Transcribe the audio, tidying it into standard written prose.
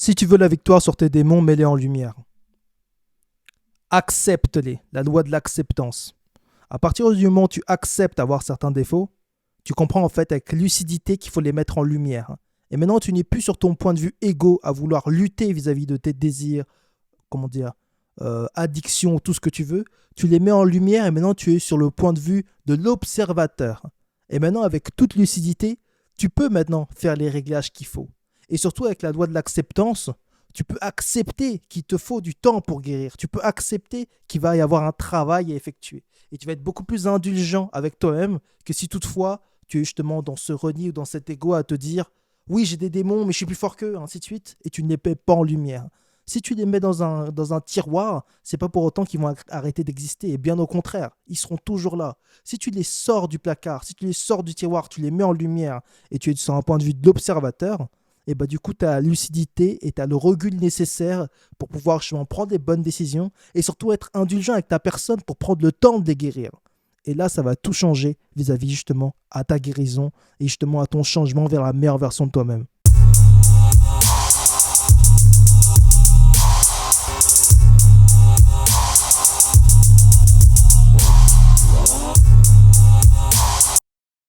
Si tu veux la victoire sur tes démons, mets-les en lumière. Accepte-les, la loi de l'acceptance. À partir du moment où tu acceptes avoir certains défauts, tu comprends en fait avec lucidité qu'il faut les mettre en lumière. Et maintenant, tu n'es plus sur ton point de vue égo à vouloir lutter vis-à-vis de tes désirs, comment dire, addiction, tout ce que tu veux. Tu les mets en lumière et maintenant tu es sur le point de vue de l'observateur. Et maintenant, avec toute lucidité, tu peux maintenant faire les réglages qu'il faut. Et surtout avec la loi de l'acceptance, tu peux accepter qu'il te faut du temps pour guérir. Tu peux accepter qu'il va y avoir un travail à effectuer. Et tu vas être beaucoup plus indulgent avec toi-même que si toutefois tu es justement dans ce renier ou dans cet ego à te dire oui, j'ai des démons, mais je suis plus fort qu'eux, ainsi de suite, et tu ne les mets pas en lumière. Si tu les mets dans un tiroir, c'est pas pour autant qu'ils vont arrêter d'exister, et bien au contraire, ils seront toujours là. Si tu les sors du placard, si tu les sors du tiroir, tu les mets en lumière, et tu es sur un point de vue de l'observateur, et bah du coup, tu as la lucidité et tu as le recul nécessaire pour pouvoir justement prendre des bonnes décisions, et surtout être indulgent avec ta personne pour prendre le temps de les guérir. Et là, ça va tout changer vis-à-vis justement à ta guérison et justement à ton changement vers la meilleure version de toi-même.